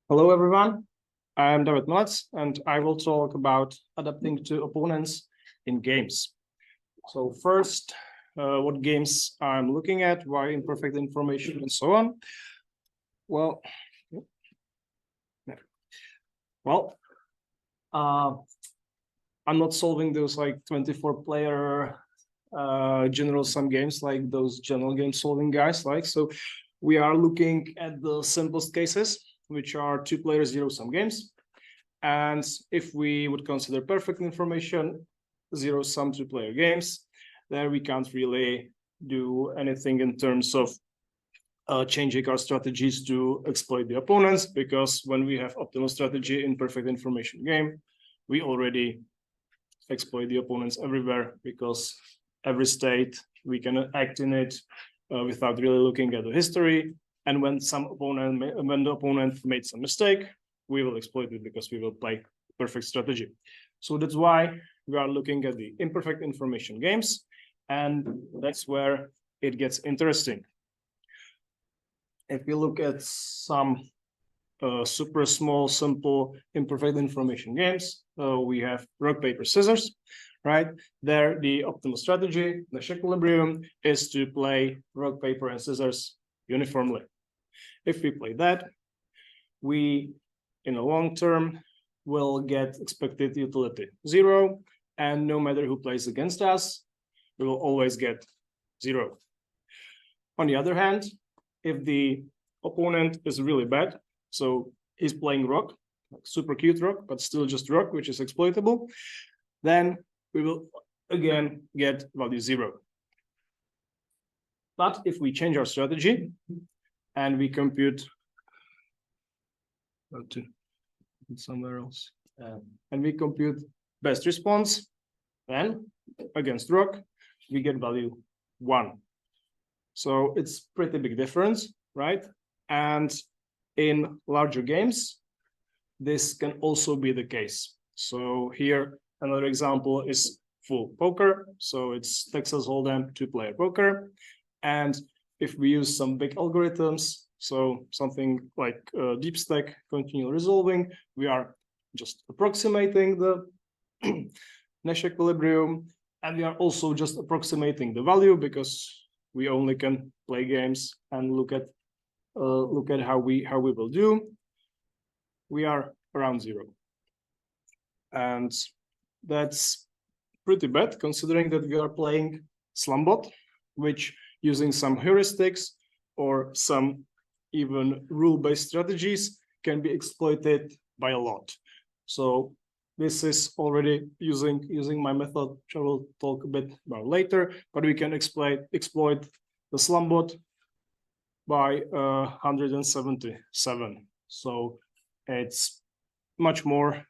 Hello, everyone. I'm David Milec, and I will talk about adapting to opponents in games. So first, what games I'm looking at, why imperfect information, and so on. Well, I'm not solving those like 24-player general sum games like those general game solving guys like. So we are looking at the simplest cases, which are 2-player zero-sum games. And if we would consider perfect information, zero-sum 2-player games, then we can't really do anything in terms of changing our strategies to exploit the opponents, because when we have optimal strategy in perfect information game, we already exploit the opponents everywhere, because every state we can act in it without really looking at the history. And when the opponent made some mistake, we will exploit it because we will play perfect strategy. So that's why we are looking at the imperfect information games, and that's where it gets interesting. If we look at some super small, simple, imperfect information games, we have rock, paper, scissors, right? There, the optimal strategy, the equilibrium, is to play rock, paper, and scissors uniformly. If we play that, we, in the long term, will get expected utility 0, and no matter who plays against us, we will always get 0. On the other hand, if the opponent is really bad, so he's playing rock, like super cute rock, but still just rock, which is exploitable, then we will again get value 0. But if we change our strategy and we compute somewhere else, and we compute best response, then against rock, we get value 1. So it's pretty big difference, right? And in larger games, this can also be the case. So here, another example is full poker. So it's Texas Hold'em 2-player poker. And if we use some big algorithms, so something like deep stack continual resolving, we are just approximating the Nash equilibrium, and we are also just approximating the value, because we only can play games and look at how we will do. We are around 0, and that's pretty bad considering that we are playing Slumbot, which, using some heuristics or some even rule-based strategies, can be exploited by a lot. So this is already using my method, which I will talk a bit about later, but we can exploit the Slumbot by 177. So it's much more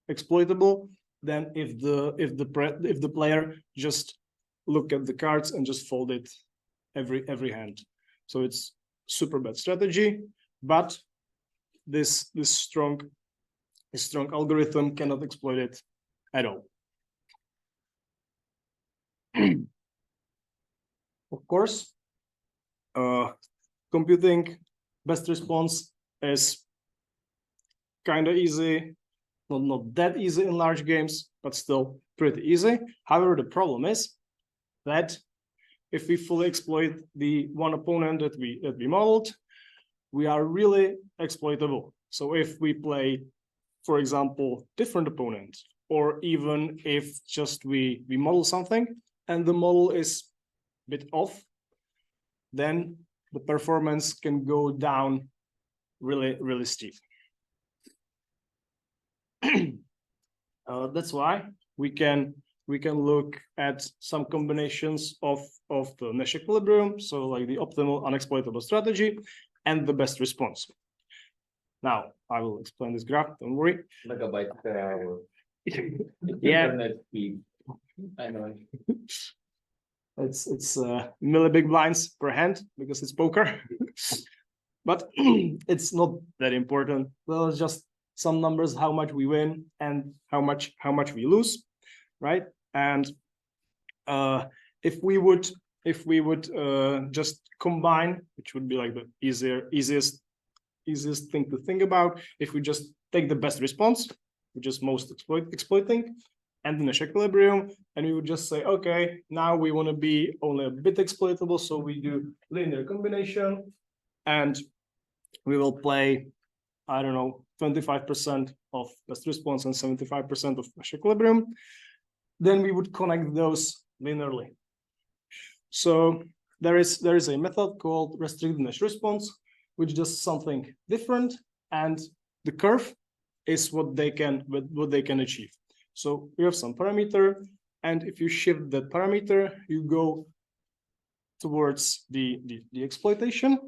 exploitable than if the player just look at the cards and just fold it every hand. So it's super bad strategy, but this strong algorithm cannot exploit it at all. Of course, computing best response is kind of easy, not that easy in large games, but still pretty easy. However, the problem is that if we fully exploit the one opponent that we modeled, we are really exploitable. So if we play, for example, different opponents, or even if just we model something and the model is a bit off, then the performance can go down really steep. That's why we can look at some combinations of the Nash equilibrium, so like the optimal unexploitable strategy and the best response. Now I will explain this graph. Don't worry. Megabyte per hour. Yeah. Internet speed. I know. It's milli big blinds per hand because it's poker, but it's not that important. Well, it's just some numbers, how much we win and how much we lose, right? And if we would just combine, which would be like the easiest easiest thing to think about. If we just take the best response, which is most exploiting, and the Nash equilibrium, and we would just say, okay, now we want to be only a bit exploitable, so we do linear combination, and we will play, I don't know, 25% of best response and 75% of Nash equilibrium. Then we would connect those linearly. So there is a method called restricted Nash response, which does something different, and the curve is what they can achieve. So we have some parameter, and if you shift that parameter, you go towards the exploitation,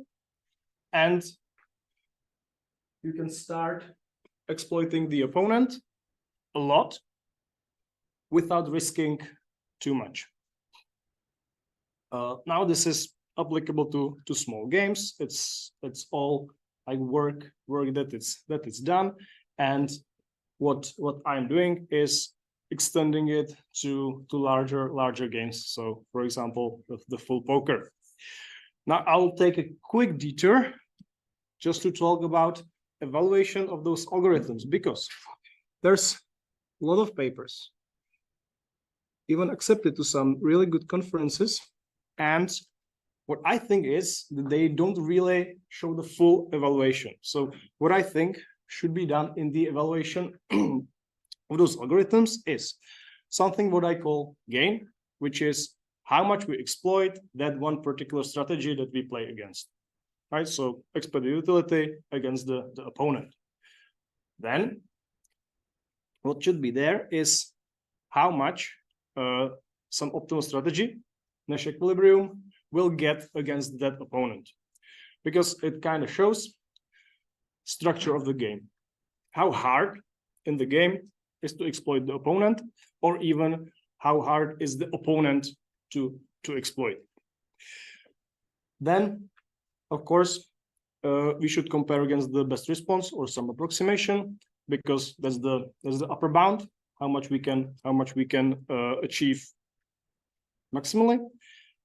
and you can start exploiting the opponent a lot without risking too much. Now this is applicable to small games. It's all like work that it's done, and what I'm doing is extending it to larger games. So for example, the full poker. Now I'll take a quick detour just to talk about evaluation of those algorithms, because there's a lot of papers, even accepted to some really good conferences, and what I think is that they don't really show the full evaluation. So what I think should be done in the evaluation of those algorithms is something what I call gain, which is how much we exploit that one particular strategy that we play against, right? So exploit the utility against the opponent. Then what should be there is how much some optimal strategy, Nash equilibrium, will get against that opponent, because it kind of shows structure of the game, how hard in the game is to exploit the opponent, or even how hard is the opponent to exploit. Then, of course, we should compare against the best response or some approximation, because that's the upper bound, how much we can achieve maximally,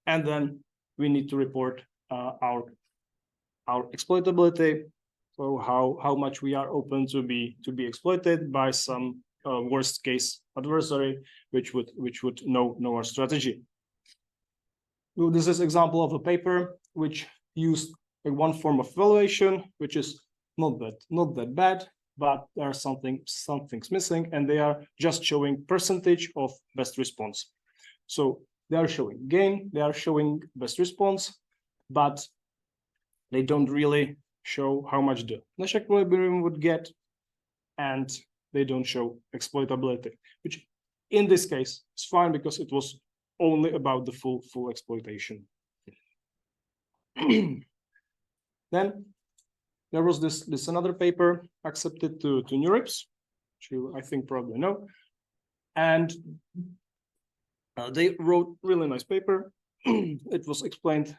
and then we need to report our exploitability, so how much we are open to be exploited by some worst case adversary, which would know our strategy. So this is example of a paper which used one form of evaluation, which is not that bad, but there are something's missing, and they are just showing percentage of best response. So they are showing gain, they are showing best response, but they don't really show how much the Nash equilibrium would get, and they don't show exploitability, which in this case is fine because it was only about the full exploitation. Then there was this another paper accepted to NeurIPS, which you I think probably know, and they wrote really nice paper. It was explained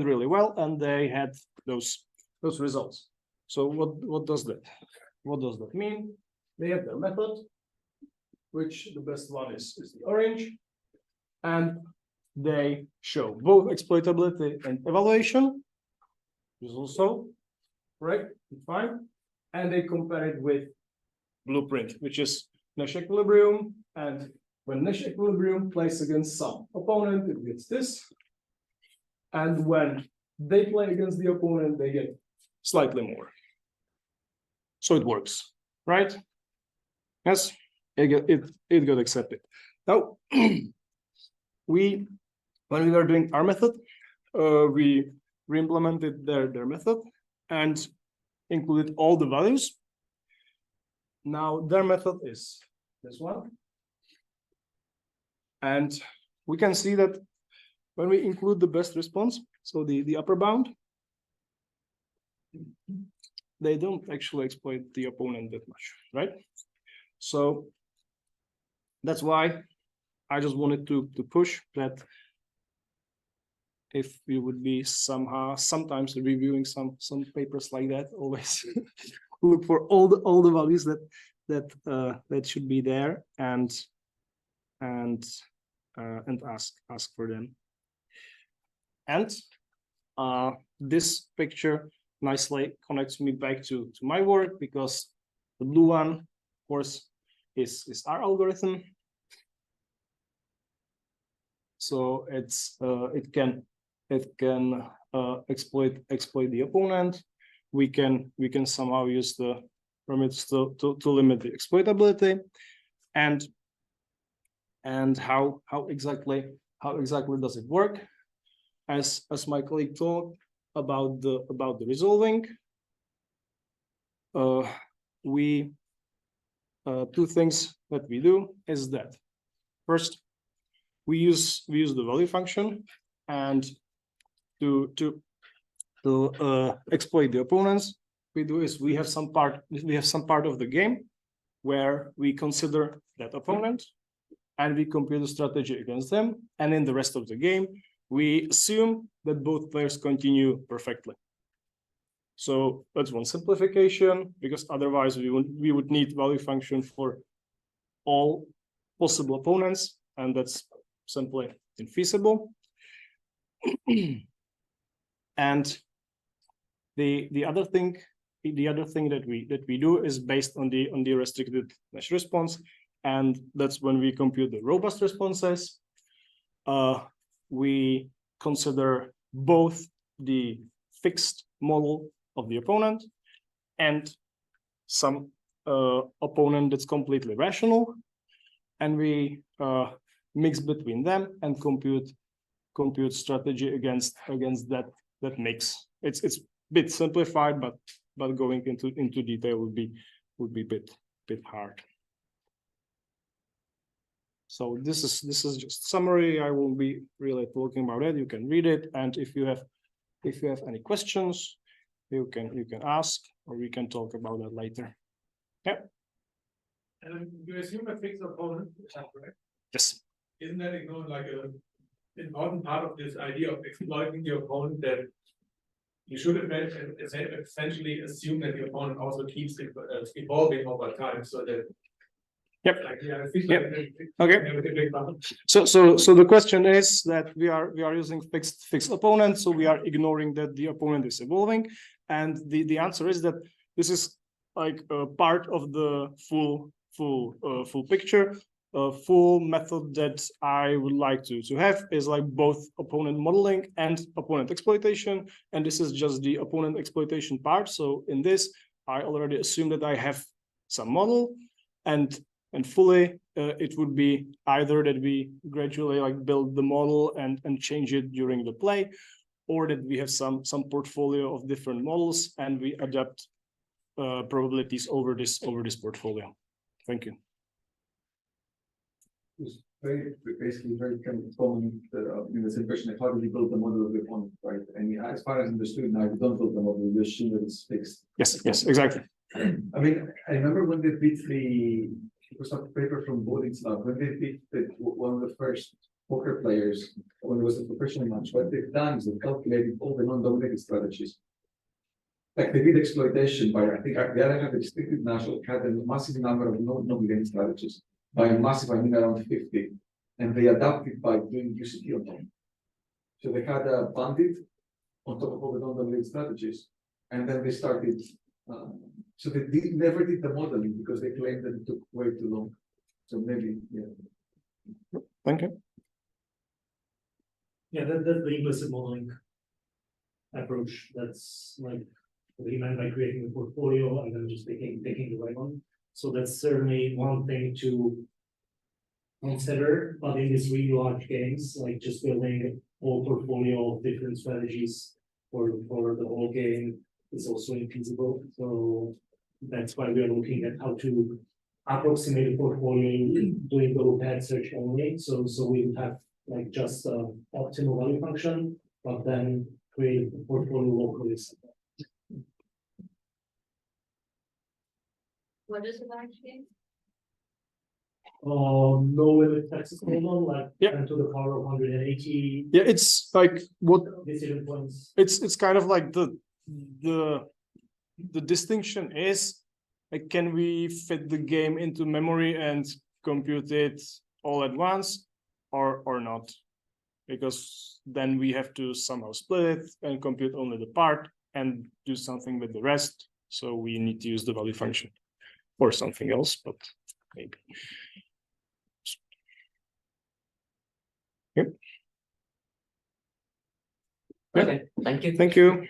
really well, and they had those results. So what does that mean? They have their method, which the best one is the orange, and they show both exploitability and evaluation, which is also correct, fine, and they compare it with blueprint, which is Nash equilibrium, and when Nash equilibrium plays against some opponent, it gets this, and when they play against the opponent, they get slightly more. So it works, right? Yes, it got accepted. Now, when we were doing our method, we re-implemented their method and included all the values. Now their method is this one. And we can see that when we include the best response, so the upper bound, they don't actually exploit the opponent that much, right? So that's why I just wanted to push that if we would be sometimes reviewing some papers like that, always look for all the values that should be there and ask for them. And this picture nicely connects me back to my work, because the blue one, of course, is our algorithm. So it can exploit the opponent. We can somehow use the parameters to limit the exploitability, and how exactly does it work? As my colleague talked about the resolving, we two things that we do is that first we use the value function, and to exploit the opponents, we do is we have some part of the game where we consider that opponent and we compute a strategy against them, and in the rest of the game we assume that both players continue perfectly. So that's one simplification, because otherwise we would need value function for all possible opponents, and that's simply infeasible. And the other thing that we do is based on the restricted mesh response, and that's when we compute the robust responses. We consider both the fixed model of the opponent and some opponent that's completely rational, and we mix between them and compute strategy against that mix. It's a bit simplified, but going into detail would be bit hard. So this is just summary. I won't be really talking about it. You can read it, and if you have any questions, you can ask, or we can talk about that later. Yeah. And you assume a fixed opponent, right? Yes. Isn't that like a important part of this idea of exploiting the opponent, that you should essentially assume that the opponent also keeps evolving over time, so that. Yep. Like, yeah, yep. Okay. So the question is that we are using fixed opponents, so we are ignoring that the opponent is evolving, and the answer is that this is like a part of the full picture. A full method that I would like to have is like both opponent modeling and opponent exploitation, and this is just the opponent exploitation part. So in this, I already assume that I have some model, and fully it would be either that we gradually like build the model and change it during the play, or that we have some portfolio of different models and we adapt probabilities over this portfolio. Thank you. It's basically very kind of common in this impression of how do you build the model of the opponent, right? And as far as understood, now you don't build the model, you assume that it's fixed. Yes, exactly. I mean, I remember when they beat it was a paper from Bodislav, when they beat one of the first poker players, when it was a professional match, what they've done is they've calculated all the non-dominated strategies. Like they did exploitation by, I think the other had restricted national, had a massive number of non-dominated strategies. By massive, I mean around 50, and they adapted by doing UCT on them. So they had a bandit on top of all the non-dominated strategies, and then they started. So they never did the modeling because they claimed that it took way too long. So maybe, yeah. Thank you. Yeah, that's the implicit modeling approach. That's like what he meant by creating a portfolio and then just picking the right one. So that's certainly one thing to consider, but in these really large games, like just building a whole portfolio of different strategies for the whole game is also infeasible. So that's why we are looking at how to approximate a portfolio doing the loop-ahead search only. So we would have like just optimal value function, but then create a portfolio locally. What is the large game? No limit Texas model, like Yeah. 10 to the power of 180. Yeah, it's like what decision points. it's kind of like the distinction is like, can we fit the game into memory and compute it all at once, or not? Because then we have to somehow split it and compute only the part, and do something with the rest. So we need to use the value function or something else, but maybe. Yep. Okay, thank you. Thank you.